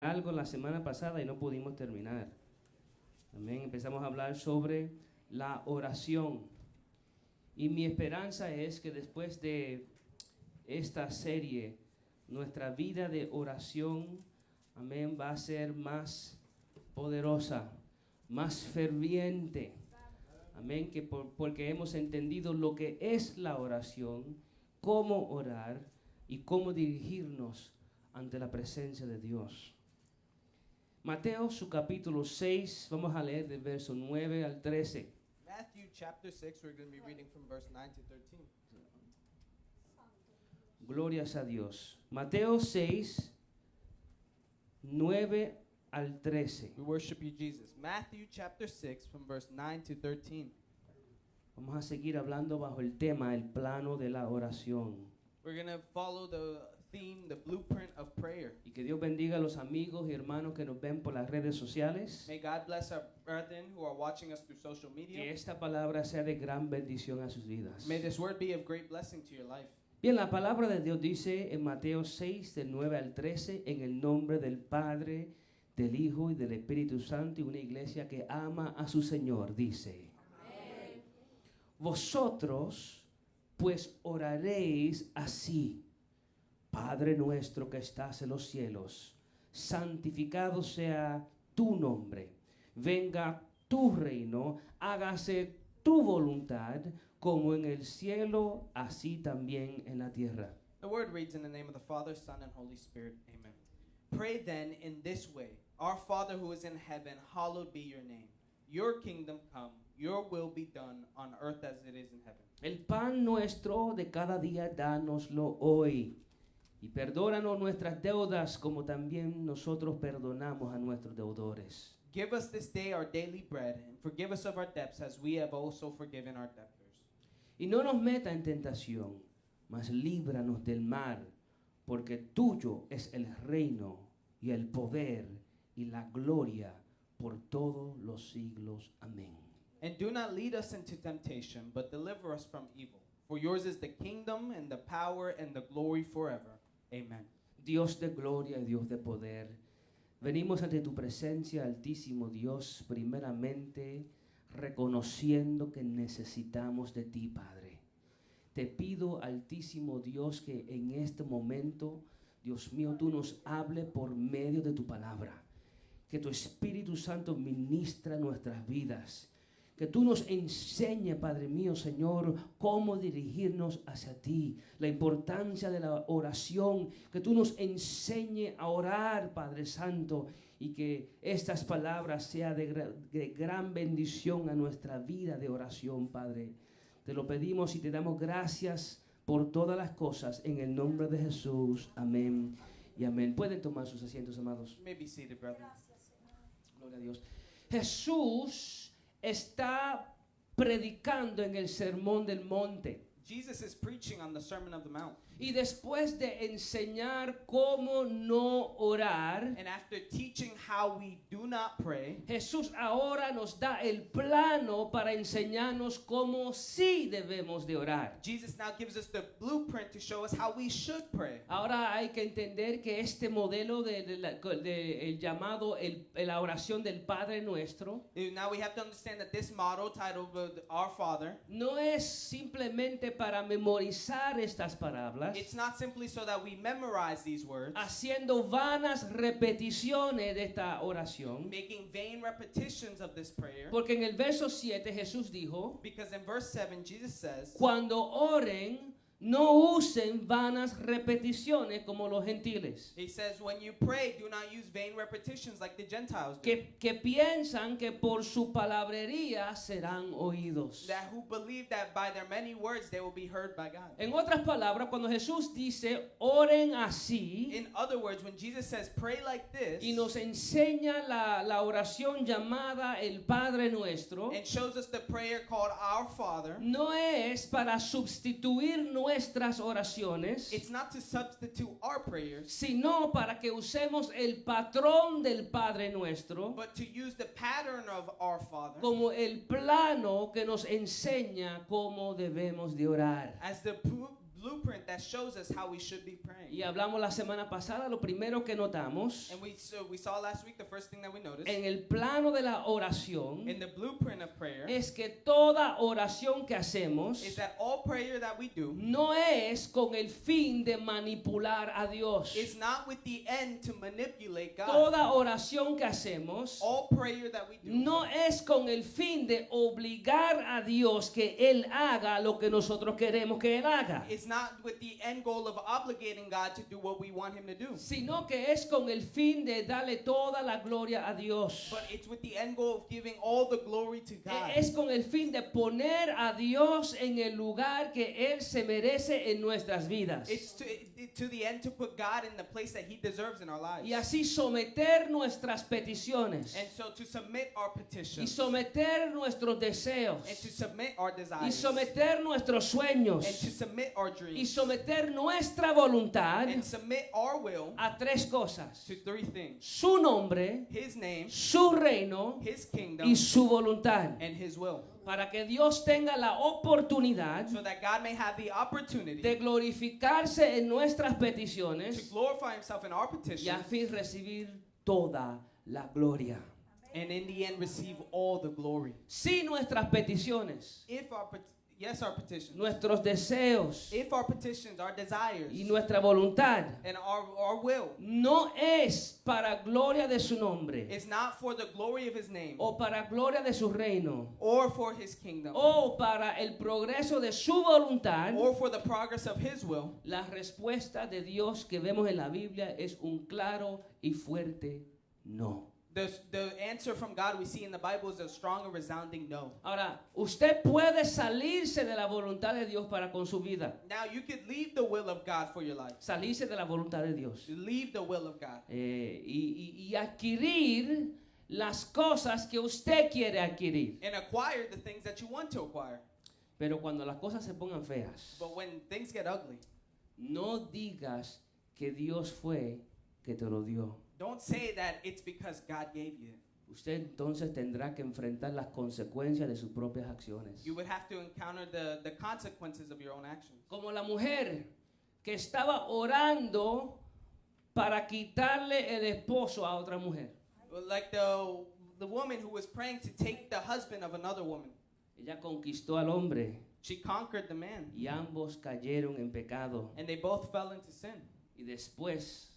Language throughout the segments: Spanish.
algo la semana pasada y no pudimos terminar. Amén. Empezamos a hablar sobre la oración. Y mi esperanza es que después de esta serie, nuestra vida de oración, amén, va a ser más poderosa, más ferviente. Amén, porque hemos entendido lo que es la oración, cómo orar y cómo dirigirnos ante la presencia de Dios. Mateo, su capítulo 6, vamos a leer del verso 9 al 13. Matthew chapter 6, we're going to be reading from verse 9 to 13. Glorias a Dios. Mateo 6, 9 al 13. We worship you, Jesus. Matthew chapter 6, from verse 9 to 13. Vamos a seguir hablando bajo el tema, el plano de la oración. We're going to follow the theme, the blueprint of prayer. Y que Dios bendiga a los amigos y hermanos que nos ven por las redes sociales. May God bless our brethren who are watching us through social Que media. esta palabra sea de gran bendición a sus vidas. May this word be of great blessing to your life. Bien, la palabra de Dios dice en Mateo 6, del 9 al 13, en el nombre del Padre, del Hijo y del Espíritu Santo, y una iglesia que ama a su Señor, dice: Amén. Vosotros pues oraréis así: Padre nuestro que estás en los cielos, santificado sea tu nombre, venga tu reino, hágase tu voluntad, como en el cielo, así también en la tierra. The word reads in the name of the Father, Son, and Holy Spirit. Amen. Pray then in this way: Our Father who is in heaven, hallowed be your name. Your kingdom come, your will be done on earth as it is in heaven. El pan nuestro de cada día, dánoslo hoy. Y perdónanos nuestras deudas, como también nosotros perdonamos a nuestros deudores. Give us this day our daily bread, and forgive us of our debts as we have also forgiven our debtors. Y no nos meta en tentación, mas líbranos del mal, porque tuyo es el reino y el poder y la gloria por todos los siglos. Amén. And do not lead us into temptation, but deliver us from evil. For yours is the kingdom and the power and the glory forever. Amen. Dios de gloria y Dios de poder, venimos ante tu presencia, altísimo Dios, primeramente reconociendo que necesitamos de ti, Padre. Te pido, altísimo Dios, que en este momento, Dios mío, tú nos hable por medio de tu palabra. Que tu Espíritu Santo ministra nuestras vidas. Que tú nos enseñes, Padre mío, Señor, cómo dirigirnos hacia ti. La importancia de la oración. Que tú nos enseñes a orar, Padre Santo. Y que estas palabras sean de gran bendición a nuestra vida de oración, Padre. Te lo pedimos y te damos gracias por todas las cosas. En el nombre de Jesús. Amén y amén. Pueden tomar sus asientos, amados. You may be seated, brethren. Gloria a Dios. Jesús está predicando en el Sermón del Monte. Jesus is preaching on the Sermon of the Mount. Y después de enseñar cómo no orar, And after teaching how we do not pray, Jesús ahora nos da el plano para enseñarnos cómo sí debemos de orar. Jesus now gives us the blueprint to show us how we should pray. Ahora hay que entender que este modelo el llamado la oración del Padre Nuestro Now we have to understand that this model titled Our Father, no es simplemente para memorizar estas palabras, it's not simply so that we memorize these words, haciendo vanas repeticiones de esta oración, making vain repetitions of this prayer. porque en el verso 7 Jesús dijo: Because in verse 7, Jesus says, cuando oren, no usen vanas repeticiones como los gentiles, He says, when you pray, do not use vain repetitions like the Gentiles do, que piensan que por su palabrería serán oídos. that who believe that by their many words they will be heard by God. En otras palabras, cuando Jesús dice oren así In other words, when Jesus says pray like this, y nos enseña la oración llamada el Padre Nuestro, and shows us the prayer called Our Father, no es para sustituir nuestras oraciones, it's not to substitute our prayers, sino para que usemos el patrón del Padre Nuestro but to use the pattern of Our Father como el plano que nos enseña cómo debemos de orar. as the blueprint that shows us how we should be praying. Y hablamos la semana pasada, lo primero que notamos And we saw last week the first thing that we noticed en el plano de la oración in the blueprint of prayer es que toda oración que hacemos is that all prayer that we do no es con el fin de manipular a Dios. is not with the end to manipulate God. Toda oración que hacemos All prayer that we do no es con el fin de obligar a Dios que Él haga lo que nosotros queremos que Él haga, is not with the end goal of obligating God to do what we want him to do. sino que es con el fin de darle toda la gloria a Dios. But it's with the end goal of giving all the glory to God. Es con el fin de poner a Dios en el lugar que Él se merece en nuestras vidas. It's to the end to put God in the place that he deserves in our lives. Y así someter nuestras peticiones. And so to submit our Y petitions someter nuestros deseos. and to submit our Y desires someter nuestros and sueños. to submit our Y dreams someter nuestra voluntad and submit our will a tres cosas: to three things: su nombre, his name, su reino his kingdom, y su voluntad. and his will, Para que Dios tenga la oportunidad so that God may have the opportunity de glorificarse en nuestras to peticiones glorify himself in our y a petitions fin recibir toda la gloria. and in the end receive all the glory. Si nuestras peticiones, If our our petitions, nuestros deseos if our petitions, our desires, y nuestra voluntad and our will no es para gloria de su nombre is not for the glory of his name o para gloria de su reino or for his kingdom o para el progreso de su voluntad, or for the progress of his will, la respuesta de Dios que vemos en la Biblia es un claro y fuerte no. the answer from God we see in the Bible is a strong and resounding no. Ahora, usted puede salirse de la voluntad de Dios para con su vida. Now you could leave the will of God for your life. Salirse de la voluntad de Dios. Leave the will of God. Y adquirir las cosas que usted quiere adquirir. And acquire the things that you want to acquire. Pero cuando las cosas se pongan feas, But when things get ugly, no digas que Dios fue que te lo dio. don't say that it's because God gave you. Usted entonces tendrá que enfrentar las consecuencias de sus propias acciones. You would have to encounter the consequences of your own actions. Como la mujer que estaba orando para quitarle el esposo a otra mujer. Like the woman who was praying to take the husband of another woman. Ella conquistó al hombre She conquered the man, y ambos cayeron en pecado. and they both fell into sin. Y después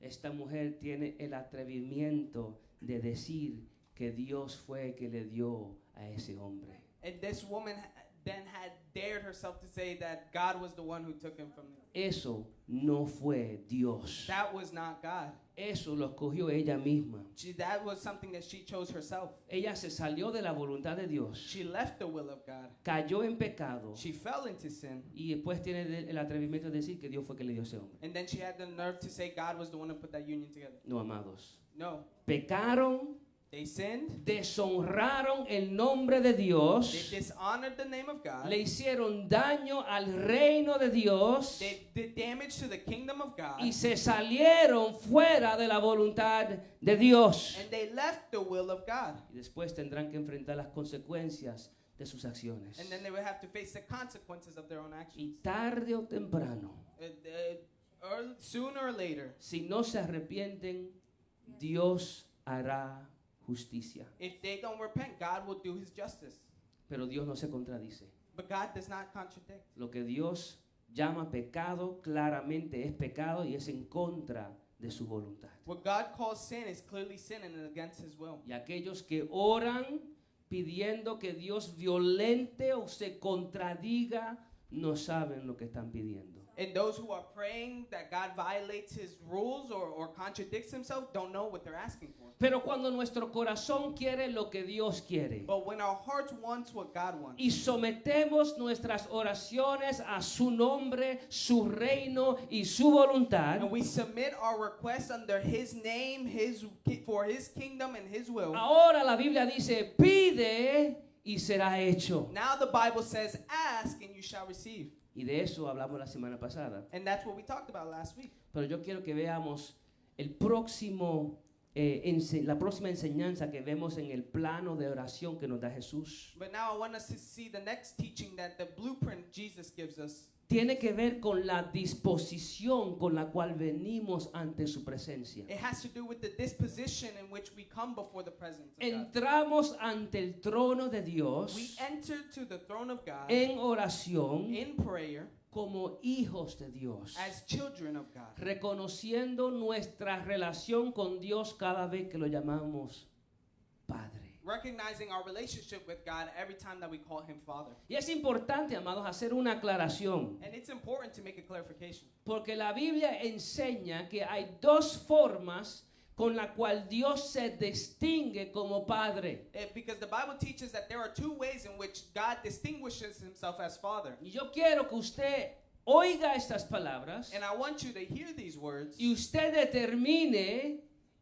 esta mujer tiene el atrevimiento de decir que Dios fue el que le dio a ese hombre. And this woman then had dared herself to say that God was the one who took him from him. Eso no fue Dios. That was not God. Eso lo escogió ella misma. That was something that she chose herself. Ella se salió de la voluntad de Dios, She left the will of God. cayó en pecado She fell into sin. y después tiene el atrevimiento de decir que Dios fue que le dio a ese hombre. And then she had the nerve to say God was the one who put that union together. No, amados. No. Pecaron, They sinned. deshonraron el nombre de Dios, They dishonored the name of God. le hicieron daño al reino de Dios They did damage to the kingdom of God. y se salieron fuera de la voluntad de Dios. And they left the will of God. Y después tendrán que enfrentar las consecuencias de sus acciones. And then they would have to face the consequences of their own actions. Y tarde o temprano, Sooner or later, si no se arrepienten, Dios hará justicia. if they don't repent, God will do his justice. Pero Dios no se contradice. But God does not contradict. Lo que Dios llama pecado claramente es pecado y es en contra de su voluntad. What God calls sin is clearly sin and against his will. Y aquellos que oran pidiendo que Dios violente o se contradiga, no saben lo que están pidiendo. And those who are praying that God violates his rules or contradicts himself don't know what they're asking for. Pero cuando nuestro corazón quiere lo que Dios quiere But when our heart wants what God wants, y sometemos nuestras oraciones a su nombre, su reino y su voluntad, and we submit our requests under his name, for his kingdom and his will, ahora la Biblia dice, pide y será hecho. now the Bible says, ask and you shall receive. Y de eso hablamos la semana pasada. And that's what we talked about last week. Pero yo quiero que veamos el próximo, la próxima enseñanza que vemos en el plano de oración que nos da Jesús. But now I want us to see the next teaching that the blueprint Jesus gives us. tiene que ver con la disposición con la cual venimos ante su presencia. It has to do with the disposition in which we come before the presence of God. Entramos ante el trono de We Dios enter to the throne of God en oración in prayer como hijos de Dios, as children of God, reconociendo nuestra relación con Dios cada vez que lo llamamos Padre. recognizing our relationship with God every time that we call him Father. Y es importante, amados, hacer una aclaración, And it's important to make a clarification. porque la Biblia enseña que hay dos formas con la cual Dios se distingue como Padre. Because the Bible teaches that there are two ways in which God distinguishes himself as Father. Y yo quiero que usted oiga estas palabras And I want you to hear these words y usted determine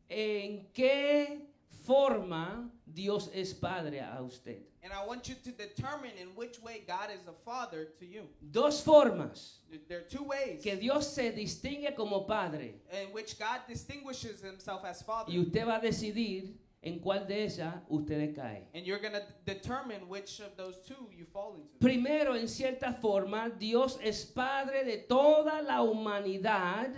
en qué forma Dios es Padre a usted. and I want you to determine in which way God is a Father to you. Dos formas There are two ways que Dios se distingue como Padre in which God distinguishes himself as Father. y usted va a decidir en cuál de ellas usted cae. And you're going to determine which of those two you fall into. Primero, en cierta forma, Dios es Padre de toda la humanidad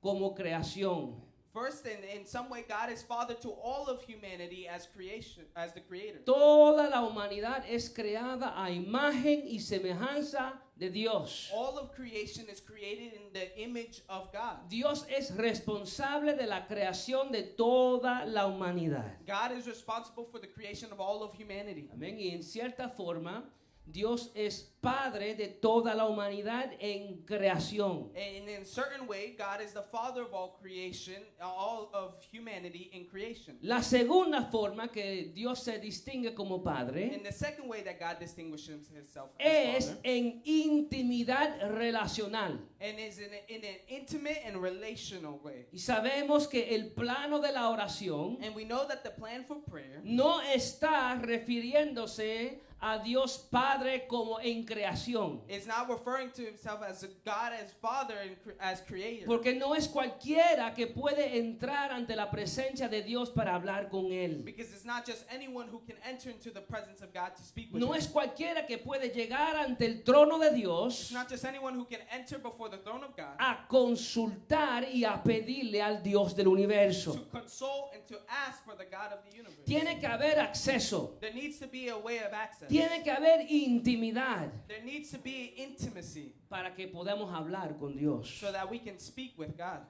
como creación. First, in some way, God is Father to all of humanity as creation, as the Creator. Toda la humanidad es creada a imagen y semejanza de Dios. All of creation is created in the image of God. Dios es responsable de la creación de toda la humanidad. God is responsible for the creation of all of humanity. Amén. Y en cierta forma, Dios es Padre de toda la humanidad en creación. And in a certain way, God is the Father of all creation, all of humanity in creation. La segunda forma que Dios se distingue como Padre And the second way that God distinguishes himself es as Father en intimidad relacional. and is in an intimate and relational way. Y sabemos que el plano de la oración And we know that the plan for prayer no está refiriéndose a Dios Padre como en creación. is not referring to himself as a God as Father and as Creator. Porque no es cualquiera que puede entrar ante la presencia de Dios para hablar con Él. Because it's not just anyone who can enter into the presence of God to speak with No him. es cualquiera que puede llegar ante el trono de It's Dios not just anyone who can enter before the throne of God a consultar y a pedirle al Dios del universo. to consult and to ask for the God of the universe. Tiene que haber acceso. There needs to be a way of access. Tiene que haber intimidad There needs to be intimacy para que podamos hablar con Dios. so that we can speak with God.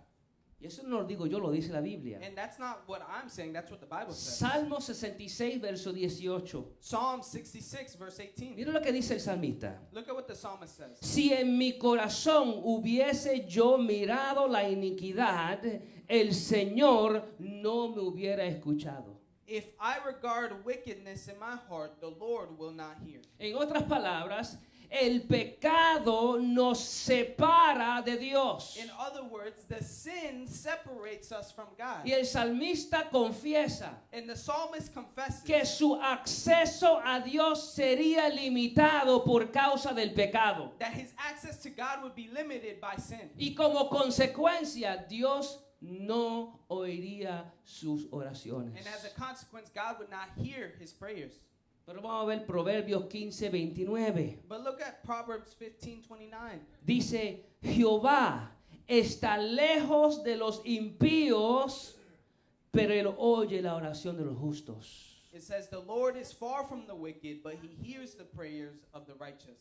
Y eso no lo digo yo, lo dice la Biblia. And that's not what I'm saying, that's what the Bible says. Salmo 66, verso 18. Psalm 66, verse 18. Mira lo que dice el salmista. Look at what the psalmist says. Si en mi corazón hubiese yo mirado la iniquidad, el Señor no me hubiera escuchado. If I regard wickedness in my heart, the Lord will not hear. En otras palabras, el pecado nos separa de Dios. In other words, the sin separates us from God. Y el salmista confiesa And the psalmist confesses que su acceso a Dios sería limitado por causa del pecado. that his access to God would be limited by sin. Y como consecuencia, Dios no oiría sus oraciones. And as a consequence, God would not hear his prayers. Pero vamos a ver Proverbios 15:29. But look at Proverbs 15:29. Dice, Jehová está lejos de los impíos, pero él oye la oración de los justos. It says, the Lord is far from the wicked, but he hears the prayers of the righteous.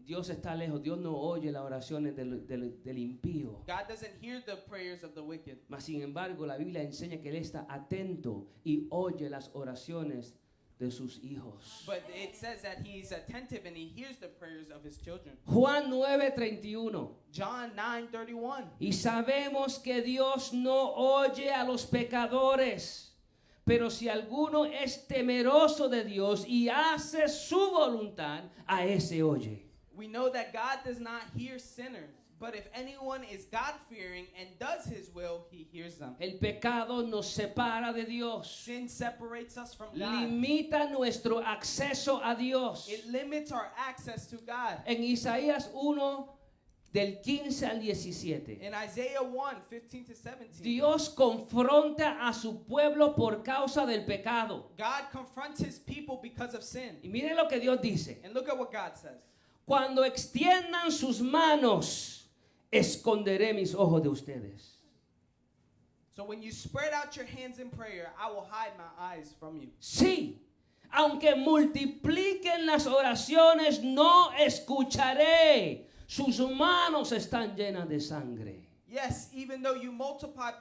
Dios está lejos, Dios no oye las oraciones del impío. God doesn't hear the prayers of the wicked. Mas sin embargo, la Biblia enseña que Él está atento y oye las oraciones de sus hijos. But it says that he's attentive and he hears the prayers of his children. Juan 9:31. John 9:31. Y sabemos que Dios no oye a los pecadores, pero si alguno es temeroso de Dios y hace su voluntad, a ese oye. We know that God does not hear sinners, but if anyone is God-fearing and does his will, he hears them. El pecado nos separa de Dios, Sin separates us from God. limita nuestro acceso a Dios. It limits our access to God. En Isaías 1, del 15 al 17. In Isaiah 1:15-17, Dios confronta a su pueblo por causa del pecado. God confronts his people because of sin. Y miren lo que Dios dice. And look at what God says. Cuando extiendan sus manos, esconderé mis ojos de ustedes. So when you spread out your hands in prayer, I will hide my eyes from you. Sí, aunque multipliquen las oraciones, no escucharé. Sus manos están llenas de sangre. Yes, even though you multiply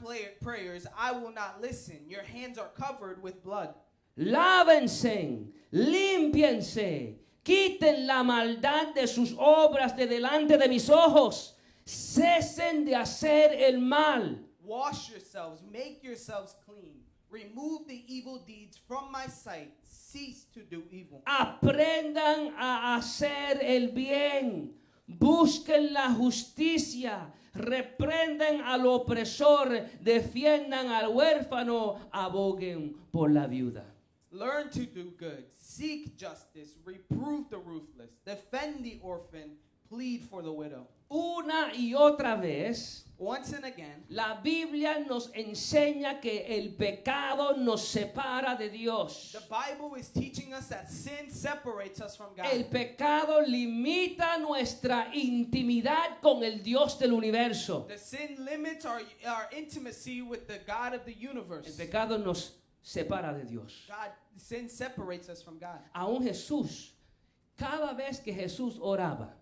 prayers, I will not listen. Your hands are covered with blood. Lávense, límpiense, quiten la maldad de sus obras de delante de mis ojos. Cesen de hacer el mal. Wash yourselves, make yourselves clean. Remove the evil deeds from my sight. Cease to do evil. Aprendan a hacer el bien. Busquen la justicia. Reprendan al opresor. Defiendan al huérfano. Aboguen por la viuda. Learn to do good. Seek justice. Reprove the ruthless. Defend the orphan. Plead for the widow. Una y otra vez, Once and again, la Biblia nos enseña que el pecado nos separa de Dios. the Bible is teaching us that sin separates us from God. El pecado limita nuestra intimidad con el Dios del universo. The sin limits our intimacy with the God of the universe. El pecado nos separa de Dios. Sin separates us from God. Aún Jesús, cada vez que Jesús oraba,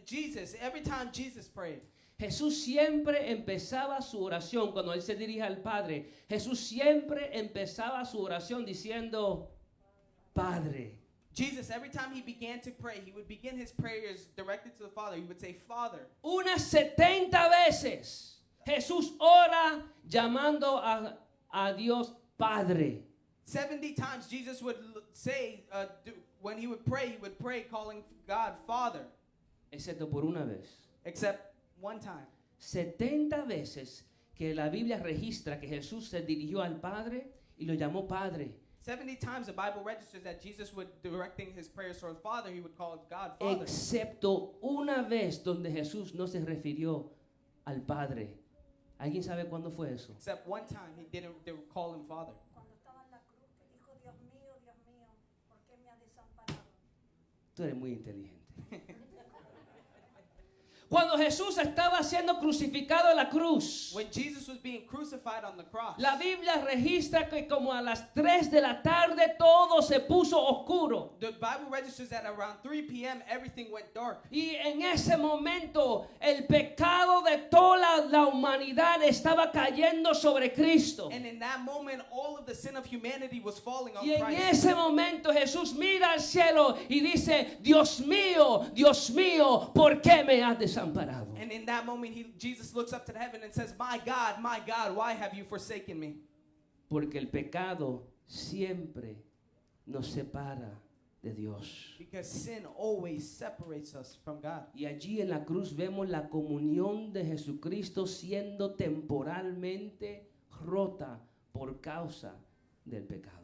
Jesus, every time Jesus prayed, Jesús siempre empezaba su oración cuando él se dirige al Padre. Jesús siempre empezaba su oración diciendo, Padre. Jesus, every time he began to pray, he would begin his prayers directed to the Father. He would say, Father. Unas 70 veces Jesús ora llamando a Dios Padre. 70 times Jesus would say, when he would pray calling God Father. Excepto por una vez. Except one time. 70 veces que la Biblia registra que Jesús se dirigió al Padre y lo llamó Padre. 70 times the Bible registers that Jesus would, directing his prayers towards Father, he would call God Father. Excepto una vez donde Jesús no se refirió al Padre. ¿Alguien sabe cuándo fue eso? Except one time they would call him Father. Cuando estaba en la cruz, que dijo, Dios mío, ¿por qué me ha desamparado? Tú eres muy inteligente. Cuando Jesús estaba siendo crucificado en la cruz, When Jesus was being crucified on the cross, la Biblia registra que como a las 3 de la tarde todo se puso oscuro. the Bible registers that around 3 p.m. everything went dark. Y en ese momento el pecado de toda la humanidad estaba cayendo sobre Cristo. And in that moment, all of the sin of humanity was falling on Y en Christ. ese momento Jesús mira al cielo y dice, Dios mío, ¿por qué me has desamparado? And in that moment, Jesus looks up to the heaven and says, my God, why have you forsaken me? Porque el pecado siempre nos separa de Dios. Because sin always separates us from God. Y allí en la cruz vemos la comunión de Jesucristo siendo temporalmente rota por causa del pecado.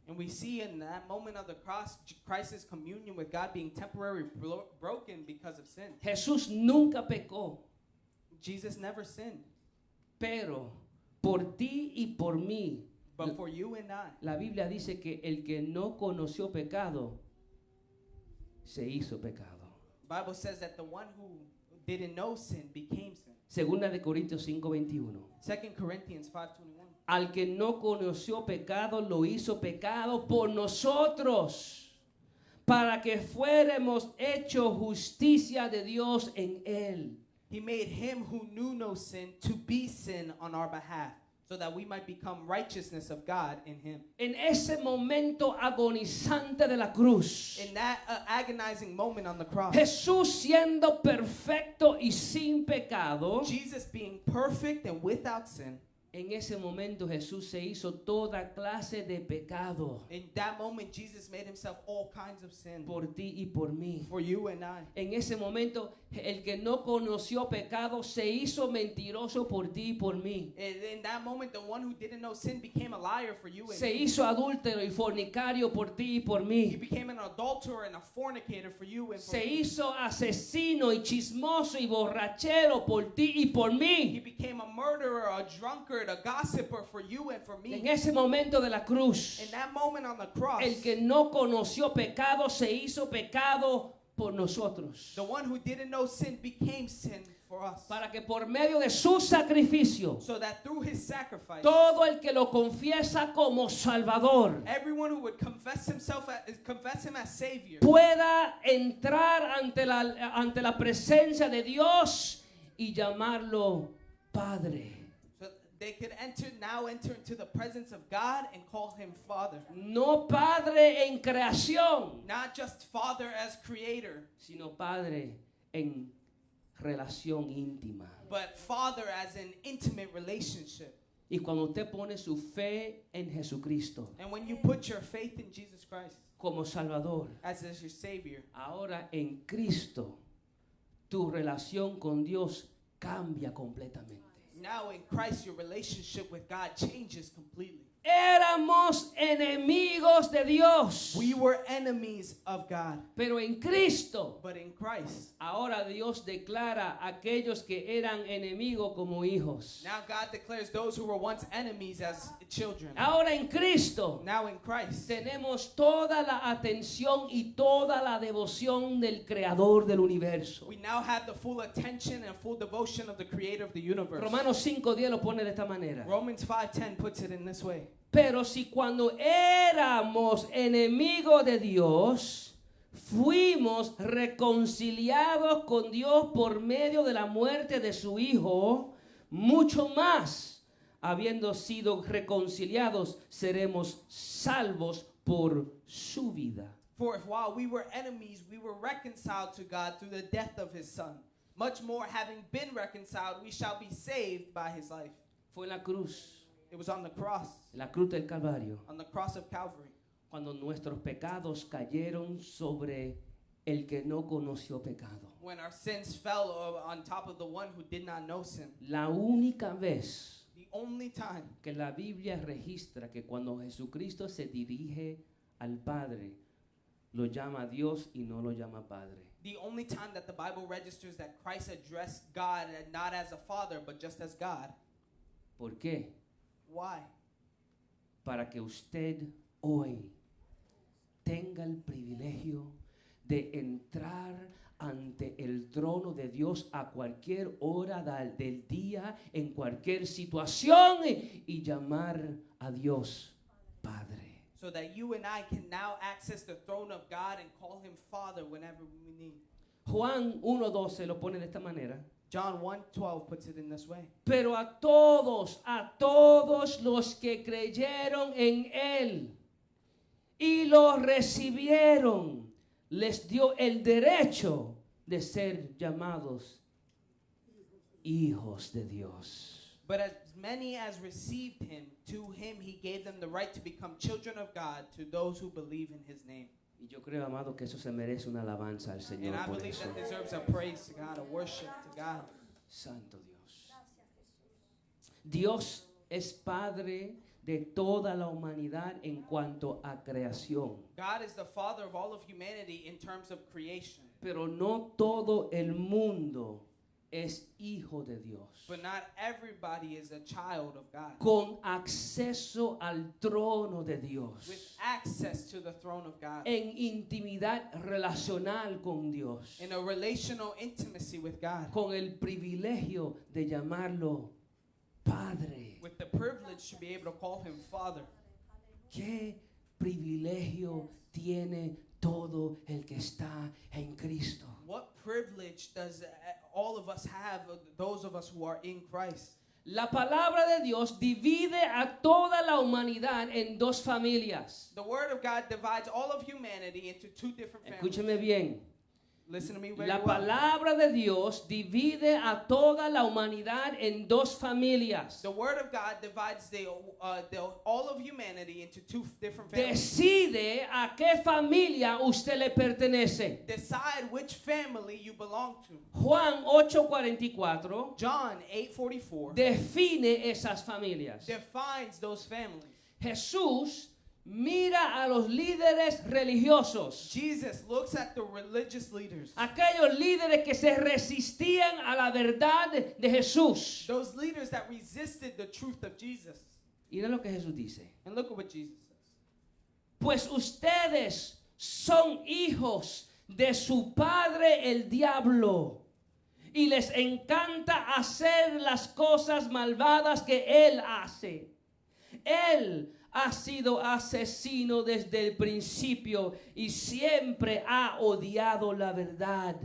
And we see in that moment of the cross, Christ's communion with God being temporarily broken because of sin. Jesús nunca pecó, Jesus never sinned. pero por ti y por mí, But for you and I, la Biblia dice que el que no conoció pecado, se hizo pecado. the Bible says that the one who didn't know sin became sin. Segunda de Corintios 5:21. 2 Corinthians 5:21. Al que no conoció pecado, lo hizo pecado por nosotros, para que fuéramos hechos justicia de Dios en él. He made him who knew no sin to be sin on our behalf, so that we might become righteousness of God in him. En ese momento agonizante de la cruz, In that agonizing moment on the cross, Jesús siendo perfecto y sin pecado, Jesus being perfect and without sin, en ese momento Jesús se hizo toda clase de pecado in that moment Jesus made himself all kinds of sin por ti y por mí. for you and I. En ese momento el que no conoció pecado se hizo mentiroso por ti y por mí. In that moment, the one who didn't know sin became a liar for you and Se me. hizo adúltero y fornicario por ti y por He mí. became an adulterer and a fornicator for you and for Se me. hizo asesino y chismoso y borrachero por ti y por He mí. became a murderer, a drunkard, a gossiper for you and for En me. ese momento de la cruz, In that moment on the cross, el que no conoció pecado se hizo pecado por nosotros, The one who didn't know sin became sin for us. para que por medio de su sacrificio, So that through his sacrifice, todo el que lo confiesa como Salvador everyone who would confess him as Savior pueda entrar ante la presencia de Dios y llamarlo Padre. so they could enter into the presence of God and call him Father. No Padre en creación, Not just Father as creator, sino Padre en relación íntima. but Father as an intimate relationship. Y cuando usted pone su fe en Jesucristo And when you put your faith in Jesus Christ como Salvador, as your Savior, ahora en Cristo, tu relación con Dios cambia completamente. now in Christ your relationship with God changes completely. Éramos enemigos de Dios, We were enemies of God, pero en Cristo, but in Christ, ahora Dios declara a aquellos que eran enemigos como hijos. now God declares those who were once enemies as children. Ahora en Cristo Now in Christ, tenemos toda la atención y toda la devoción del Creador del universo. we now have the full attention and full devotion of the Creator of the universe. Romanos 5:10 lo pone de esta manera. Romans 5:10 puts it in this way. Pero si cuando éramos enemigos de Dios, fuimos reconciliados con Dios por medio de la muerte de su Hijo, mucho más, habiendo sido reconciliados, seremos salvos por su vida. For if while we were enemies, we were reconciled to God through the death of his Son, much more having been reconciled, we shall be saved by his life. Fue en la cruz, It was on the cross del Calvario, of Calvary, cuando nuestros pecados cayeron sobre el que no conoció pecado. when our sins fell on top of the one who did not know sin. La única vez The only time que la Biblia registra que cuando Jesucristo se dirige al Padre, lo llama Dios y no lo llama Padre. The only time that the Bible registers that Christ addressed God and not as a father, but just as God. ¿Por qué? Why? Para que usted hoy tenga el privilegio de entrar ante el trono de Dios a cualquier hora del día, en cualquier situación, y llamar a Dios Padre. So that you and I can now access the throne of God and call him Father whenever we need. Juan 1:12 lo pone de esta manera. John 1:12 puts it in this way. Pero a todos los que creyeron en Él y lo recibieron, les dio el derecho de ser llamados hijos de Dios. But as many as received him, to him he gave them the right to become children of God, to those who believe in his name. Y yo creo, amado, que eso se merece una alabanza al Señor And I por believe eso. that deserves a praise to God, a worship to God. Santo Dios. Dios es Padre de toda la humanidad en cuanto a creación. God is the Father of all of humanity in terms of creation. Pero no todo el mundo es hijo de Dios, But not everybody is a child of God, con acceso al trono de with Dios, access to the throne of God, en intimidad relacional con Dios, in a relational intimacy with God, con el privilegio de llamarlo Padre. with the privilege to be able to call him Father. ¿Qué privilegio tiene todo el que está en Cristo? What privilege does all of us have, those of us who are in Christ? La palabra de Dios divide a toda la humanidad en dos familias. The Word of God divides all of humanity into two different families. Escúcheme bien. Listen to me very La well. palabra de Dios divide a toda la humanidad en dos familias. The Word of God divides all of humanity into two different families. Decide a qué familia usted le pertenece. Decide which family you belong to. Juan 8:44 John 8:44 define esas familias. defines those families. Jesús mira a los líderes religiosos, Jesus looks at the religious leaders, aquellos líderes que se resistían a la verdad de Jesús. those leaders that resisted the truth of Jesus. Y mira lo que Jesús dice. And look at what Jesus says. Pues ustedes son hijos de su padre el diablo. Y les encanta hacer las cosas malvadas que él hace. Él ha sido asesino desde el principio y siempre ha odiado la verdad,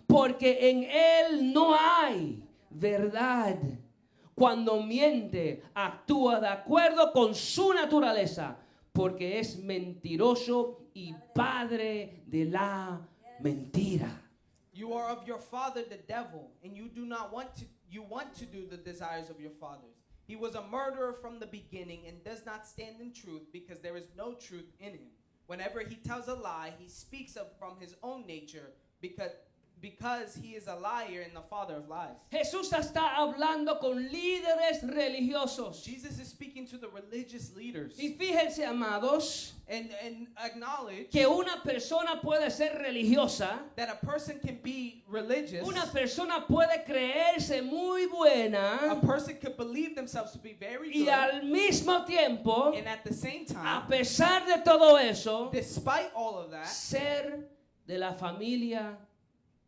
porque en él no hay verdad. Cuando miente, actúa de acuerdo con su naturaleza, porque es mentiroso y padre de la mentira. You are of your father the devil, and you want to do the desires of your fathers. He was a murderer from the beginning and does not stand in truth, because there is no truth in him. Whenever he tells a lie, he speaks from his own nature, because he is a liar and the father of lies. Jesús está hablando con líderes religiosos. Jesus is speaking to the religious leaders Y fíjense, amados, and acknowledge que una persona puede ser religiosa, that a person can be religious. una persona puede creerse muy A buena person could believe themselves to be very y good, al mismo tiempo, and at the same a time, pesar de todo eso, despite all of that, ser de la familia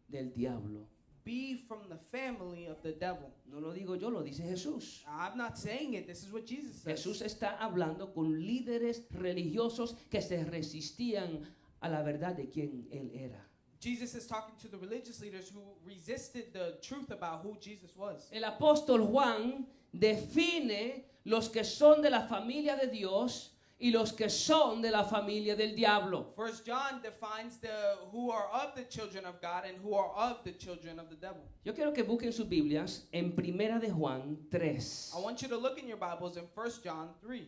del diablo. be from the family of the devil. No lo digo yo, lo dice Jesús. I'm not saying it. This is what Jesus says. Jesús está hablando con líderes religiosos que se resistían a la verdad de quién él era. Jesus is talking to the religious leaders who resisted the truth about who Jesus was. El apóstol Juan define los que son de la familia de Dios y los que son de la familia del diablo. First John defines the who are of the children of God and who are of the children of the devil. Yo quiero que busquen sus Biblias en Primera de Juan 3. I want you to look in your Bibles in 1 John 3.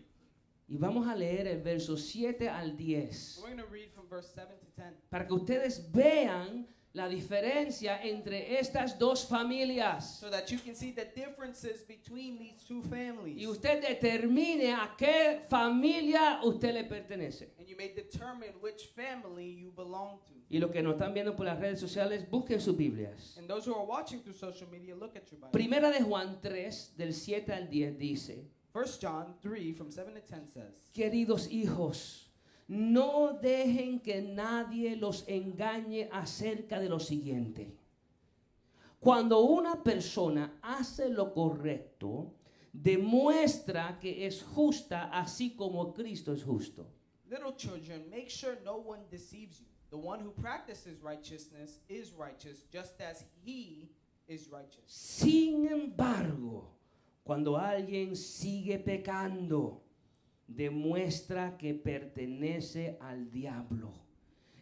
Y vamos a leer el verso 7 al 10. We're going to read from verse 7 to 10. Para que ustedes vean la diferencia entre estas dos familias. So that you can see the differences between these two families. Y usted determine a qué familia usted le pertenece. And you may determine which family you belong to. Y los que nos están viendo por las redes sociales, busquen sus Biblias. And those who are watching through social media, look at your Bible. Primera de Juan 3, del 7 al 10 dice: 1 John 3 from 7 to 10 says, Queridos hijos, no dejen que nadie los engañe acerca de lo siguiente. Cuando una persona hace lo correcto, demuestra que es justa así como Cristo es justo. Little children, make sure no one deceives you. The one who practices righteousness is righteous, just as he is righteous. Sin embargo, cuando alguien sigue pecando, demuestra que pertenece al diablo,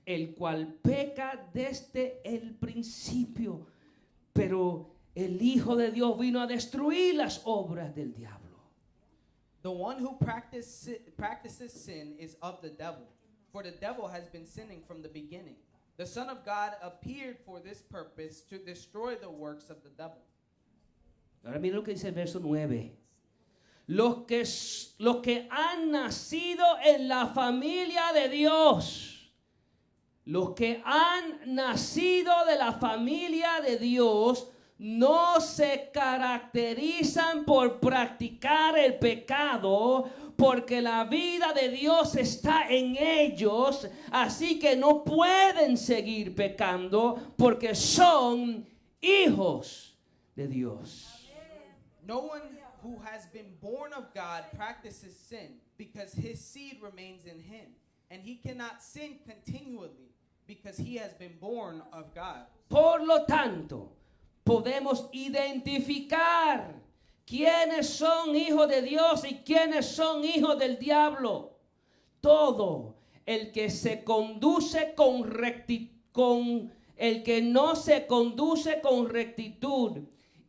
el cual peca desde el principio. Pero el Hijo de Dios vino a destruir las obras del diablo. The one who practices sin is of the devil, for the devil has been sinning from the beginning. The Son of God appeared for this purpose, to destroy the works of the devil. Ahora mira lo que dice el verso 9. Los que han nacido en la familia de Dios, los que han nacido de la familia de Dios, no se caracterizan por practicar el pecado, porque la vida de Dios está en ellos, así que no pueden seguir pecando porque son hijos de Dios. No one who has been born of God practices sin, because his seed remains in him, and he cannot sin continually because he has been born of God. Por lo tanto, podemos identificar quiénes son hijos de Dios y quiénes son hijos del diablo. Todo el que se conduce el que no se conduce con rectitud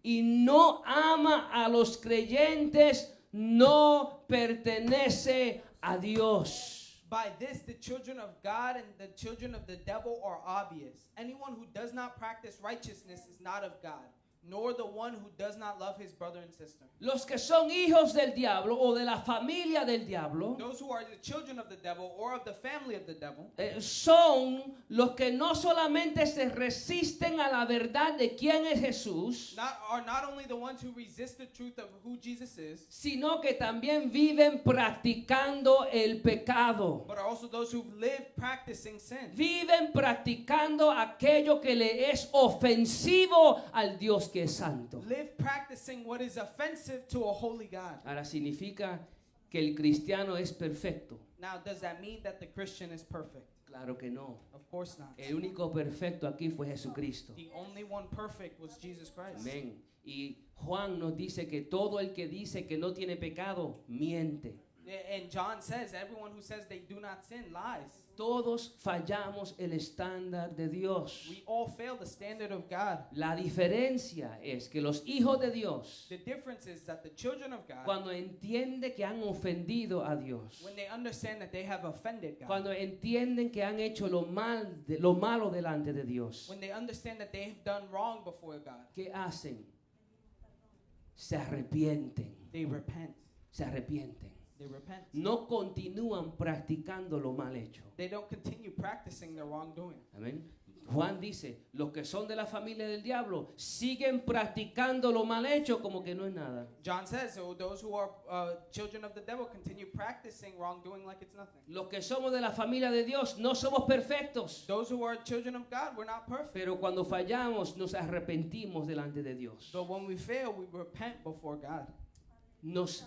y no ama a los creyentes, no pertenece a Dios. By this, the children of God and the children of the devil are obvious. Anyone who does not practice righteousness is not of God, nor the one who does not love his brother and sister. Los que son hijos del diablo o de la familia del diablo Those who are the children of the devil or of the family of the devil son los que no solamente se resisten a la verdad de quién es Jesús, are not only the ones who resist the truth of who Jesus is, sino que también viven practicando el pecado. but are also those who live practicing sin. Viven practicando aquello que le es ofensivo al Dios que es santo. Live practicing what is offensive to a holy God. Ahora significa que el cristiano es perfecto. Now, does that mean that the Christian is perfect? Claro que no. Of course not. El único perfecto aquí fue Jesucristo. The only one perfect was Jesus Christ. Amén. Y Juan nos dice que todo el que dice que no tiene pecado, miente. And John says, everyone who says they do not sin lies. Todos fallamos el estándar de Dios. We all fail the standard of God. La diferencia es que los hijos de Dios, The difference is that the children of God, cuando entienden que han ofendido a Dios, when they understand that they have offended God, cuando entienden que han hecho lo malo delante de Dios, when they understand that they have done wrong before God, ¿qué hacen? Se arrepienten. they repent. Se arrepienten. They repent. No continúan practicando lo mal hecho. They don't continue practicing their wrongdoing. Amén. Juan dice, los que son de la familia del diablo siguen practicando lo mal hecho como que no es nada. John says, so those who are children of the devil continue practicing wrongdoing like it's nothing. Los que somos de la familia de Dios no somos perfectos, Those who are children of God, we're not perfect. pero cuando fallamos nos arrepentimos delante de Dios. But when we fail, we repent before God. Nos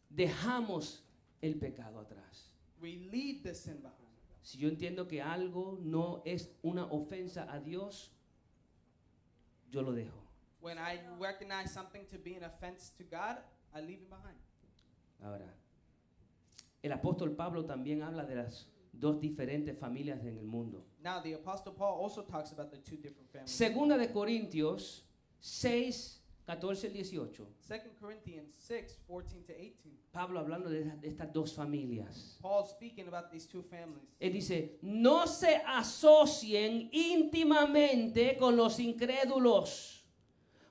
dejamos el pecado atrás. We leave the sin behind. Si yo entiendo que algo no es una ofensa a Dios, yo lo dejo. When I recognize something to be an offense to God, I leave it behind. Ahora, el apóstol Pablo también habla de las dos diferentes familias en el mundo. Now, the Apostle Paul also talks about the two different families. Segunda de Corintios 6, 14 al 18. 2 Corinthians 6, 14 to 18. Pablo hablando de estas dos familias. Paul speaking about these two families. Él dice, no se asocien íntimamente con los incrédulos.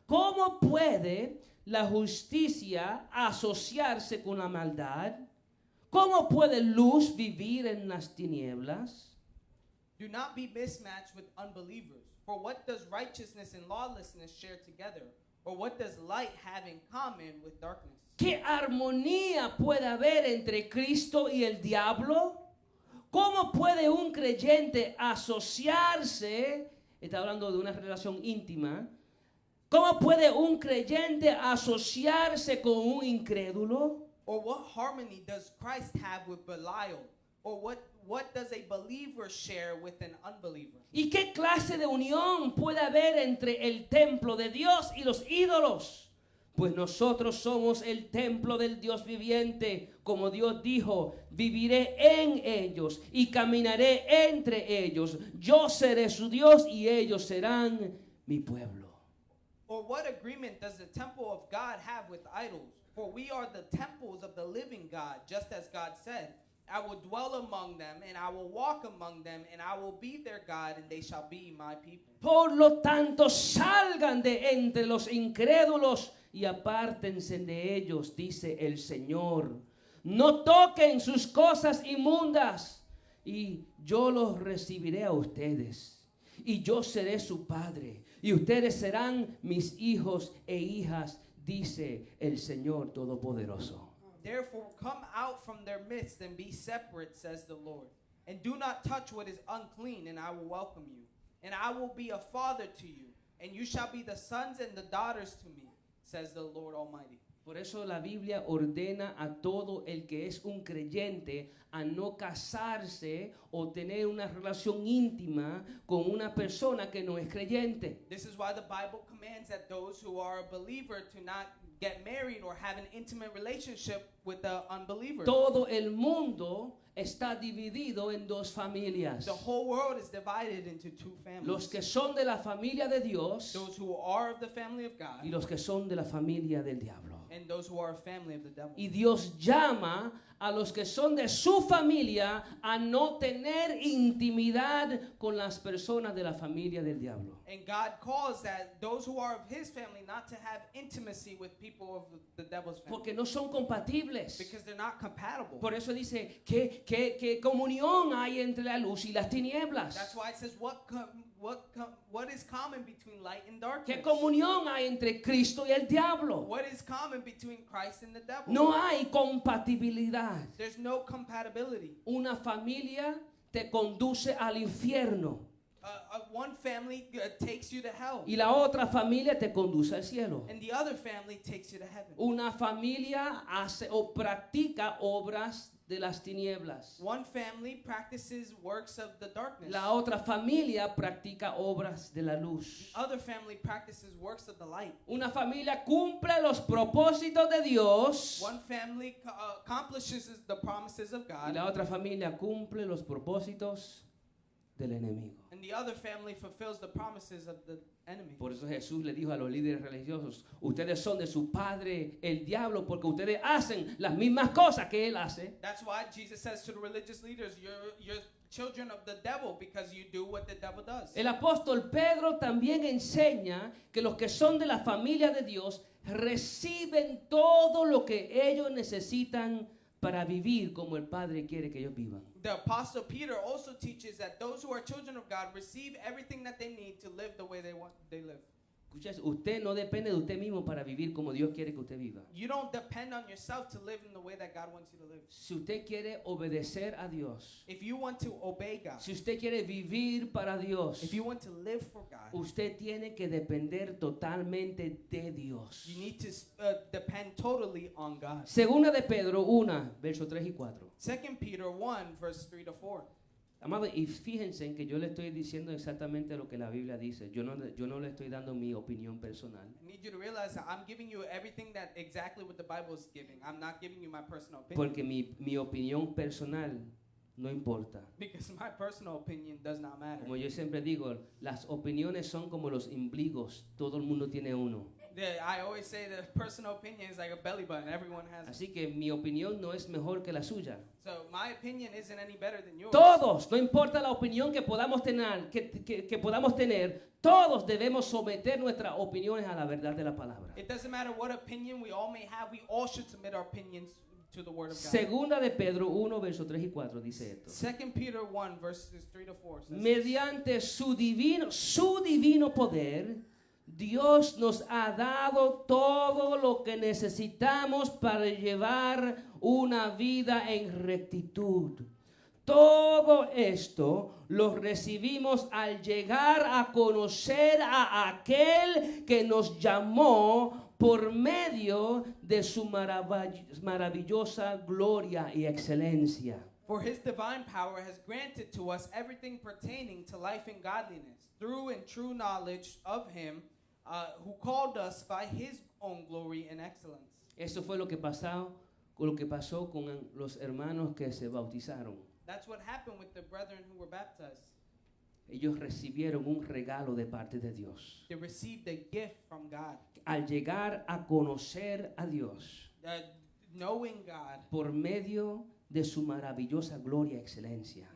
¿Cómo puede la justicia asociarse con la maldad? ¿Cómo puede luz vivir en las tinieblas? Do not be mismatched with unbelievers. For what does righteousness and lawlessness share together? Or what does light have in common with darkness? ¿Qué armonía puede haber entre Cristo y el diablo? ¿Cómo puede un creyente asociarse? Está hablando de una relación íntima. ¿Cómo puede un creyente asociarse con un incrédulo? Or what harmony does Christ have with Belial? Or what does a believer share with an unbeliever? ¿Y qué clase de unión puede haber entre el templo de Dios y los ídolos? Pues nosotros somos el templo del Dios viviente. Como Dios dijo, viviré en ellos y caminaré entre ellos. Yo seré su Dios y ellos serán mi pueblo. Or what agreement does the temple of God have with idols? For we are the temples of the living God, just as God said, I will dwell among them, and I will walk among them, and I will be their God, and they shall be my people. Por lo tanto, salgan de entre los incrédulos y apártense de ellos, dice el Señor. No toquen sus cosas inmundas, y yo los recibiré a ustedes, y yo seré su padre, y ustedes serán mis hijos e hijas, dice el Señor Todopoderoso. Therefore, come out from their midst and be separate, says the Lord. And do not touch what is unclean, and I will welcome you. And I will be a father to you, and you shall be the sons and the daughters to me, says the Lord Almighty. Por eso la Biblia ordena a todo el que es un creyente a no casarse o tener una relación íntima con una persona que no es creyente. This is why the Bible commands that those who are a believer to not get married or have an intimate relationship with the unbeliever. Todo el mundo está dividido en dos familias. The whole world is divided into two families. Los que son de la familia de Dios Those who are of the family of God y los que son de la familia del diablo. and those who are a family of the devil. Y Dios llama a los que son de su familia a no tener intimidad con las personas de la familia del diablo. And God calls that those who are of his family not to have intimacy with people of the devil's family. Porque no son compatibles. Because they're not compatible. Por eso dice que comunión hay entre la luz y las tinieblas. That's why it says what is common between light and darkness? ¿Qué comunión hay entre Cristo y el diablo? What is common between Christ and the devil? No hay compatibilidad. There's no compatibility. Una familia te conduce al infierno One family takes you to hell, y la otra familia te conduce al cielo. and the other family takes you to heaven. Una familia hace o practica obras de las tinieblas. One family practices works of the darkness. La otra familia practica obras de la luz. Other family practices works of the light. Una familia cumple los propósitos de Dios One family accomplishes the promises of y God, la otra familia cumple los propósitos del enemigo. and the other family fulfills the promises of the enemy. Por eso Jesús le dijo a los líderes religiosos, ustedes son de su padre el diablo porque ustedes hacen las mismas cosas que él hace. That's why Jesus says to the religious leaders, you're children of the devil because you do what the devil does. El apóstol Pedro también enseña que los que son de la familia de Dios reciben todo lo que ellos necesitan para vivir como el Padre quiere que ellos vivan. The apostle Peter also teaches that those who are children of God receive everything that they need to live the way they live. Escucha, usted no depende de usted mismo para vivir como Dios quiere que usted viva. You don't depend on yourself to live in the way that God wants you to live. Si usted quiere obedecer a Dios, If you want to obey God, si usted quiere vivir para Dios, if you want to live for God, usted tiene que depender totalmente de Dios. you need to depend totally on God. Segunda de Pedro 1, versos 3 y 4. 2 Peter 1, verse 3 to 4. Amado, y fíjense en que yo le estoy diciendo exactamente lo que la Biblia dice. Yo no le estoy dando mi opinión personal. I need you to realize that I'm giving you everything that exactly what the Bible is giving. I'm not giving you my personal opinion. Porque mi opinión personal no importa. Because my personal opinion does not matter. Como yo siempre digo, las opiniones son como los ombligos. Todo el mundo tiene uno. I always say that personal opinion is like a belly button. Everyone has it. Así que mi opinión no es mejor que la suya. So my opinion isn't any better than yours. Todos, no importa la opinión que podamos tener, todos debemos someter nuestras opiniones a la verdad de la palabra. It doesn't matter what opinion we all may have. We all should submit our opinions to the word of God. Segunda de Pedro 1, versos 3 y 4 dice esto. 2 Peter 1, verses 3 to 4 says, Mediante su divino poder, Dios nos ha dado todo lo que necesitamos para llevar una vida en rectitud. Todo esto lo recibimos al llegar a conocer a aquel que nos llamó por medio de su maravillosa gloria y excelencia. For his divine power has granted to us everything pertaining to life and godliness, through and true knowledge of him who called us by his own glory and excellence. Eso fue lo que pasó con los hermanos que se bautizaron. That's what happened with the brethren who were baptized. Ellos recibieron un regalo de parte de Dios. They received a gift from God. Al llegar a conocer a Dios Knowing God por medio de su maravillosa gloria y excelencia.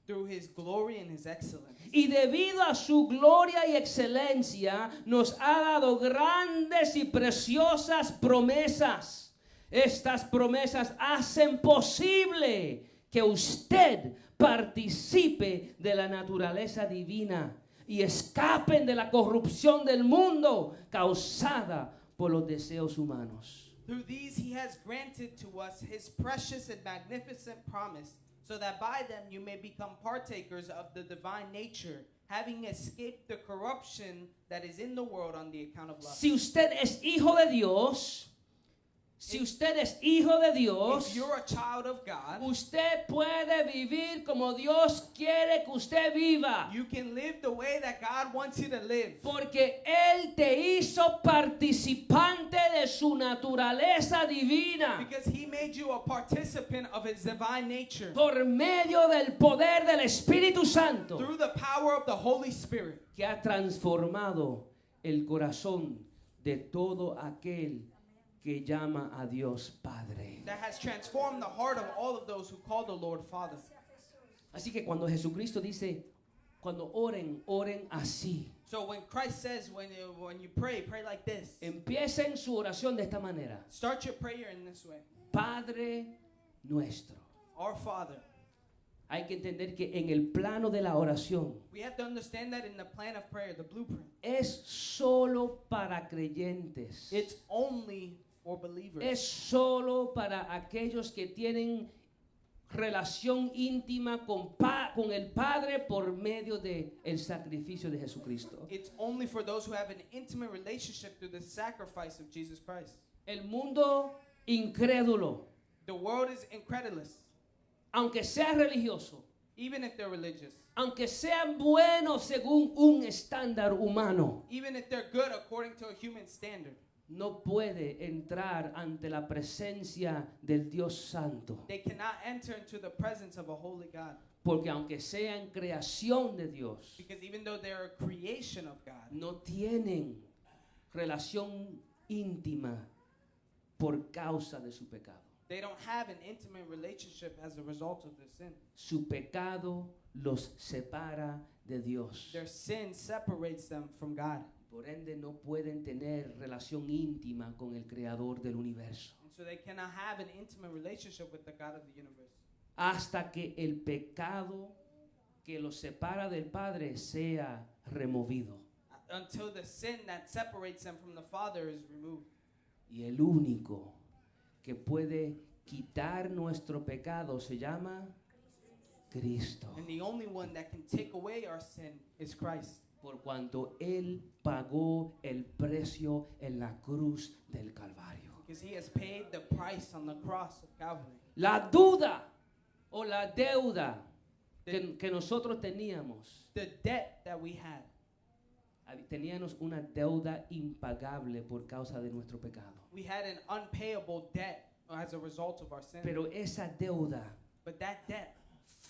through his glory and his excellence. Y debido a su gloria y excelencia nos ha dado grandes y preciosas promesas. Estas promesas hacen posible que usted participe de la naturaleza divina y escapen de la corrupción del mundo causada por los deseos humanos. Through these he has granted to us his precious and magnificent promise, so that by them you may become partakers of the divine nature, having escaped the corruption that is in the world on the account of lust. Si usted es hijo de Dios, If you're a child of God, usted puede vivir como Dios quiere que usted viva. you can live the way that God wants you to live. Porque Él te hizo participante de su naturaleza divina. Because he made you a participant of his divine nature. Por medio del poder del Espíritu Santo. Through the power of the Holy Spirit. Que ha transformado el corazón de todo aquel que llama a Dios Padre. that has transformed the heart of all of those who call the Lord Father. Gracias, Jesús. Así que cuando Jesucristo dice, cuando oren, oren así. So when Christ says, when you pray, pray like this. Empiecen su oración de esta manera. Start your prayer in this way. Padre nuestro. Our Father. Hay que entender que en el plano de la oración We have to understand that in the plan of prayer, the blueprint, es solo para creyentes. it's only for believers. Es solo para aquellos que tienen relación íntima con el Padre por medio de el sacrificio de Jesucristo. It's only for those who have an intimate relationship through the sacrifice of Jesus Christ. El mundo incrédulo, The world is incredulous, aunque sea religioso, even if they're religious, aunque sean buenos según un estándar humano, even if they're good according to a human standard. no puede entrar ante la presencia del Dios Santo. They cannot enter into the presence of a holy God. Porque aunque sean creación de Dios, Because even though they're a creation of God, no tienen relación íntima por causa de su pecado. they don't have an intimate relationship as a result of their sin. Su pecado los separa de Dios. Their sin separates them from God. Por ende no pueden tener relación íntima con el creador del universo. And so they cannot have an intimate relationship with the God of the universe. Hasta que el pecado que los separa del Padre sea removido. Until the sin that separates them from the Father is removed. Y el único que puede quitar nuestro pecado se llama Cristo. And the only one that can take away our sin is Christ. Por cuanto Él pagó el precio en la cruz del Calvario. Because he has paid the price on the cross of Calvary. La duda o la deuda que nosotros teníamos, The debt that we had, teníamos una deuda impagable por causa de nuestro pecado. we had an unpayable debt as a result of our sin. Pero esa deuda But that debt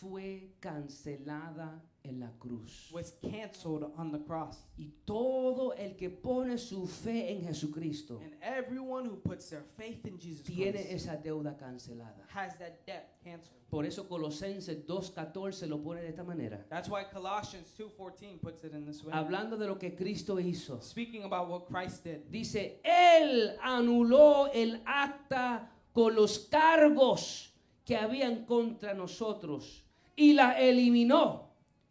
fue cancelada en la cruz. was canceled on the cross. Y todo el que pone su fe en Jesucristo And everyone who puts their faith in Jesus tiene Christ esa deuda cancelada. has that debt canceled. Por eso Colosenses 2:14 lo pone de esta manera. That's why Colossians 2:14 puts it in this way. Hablando de lo que Cristo hizo. Speaking about what Christ did. Dice, Él anuló el acta con los cargos que habían contra nosotros y la eliminó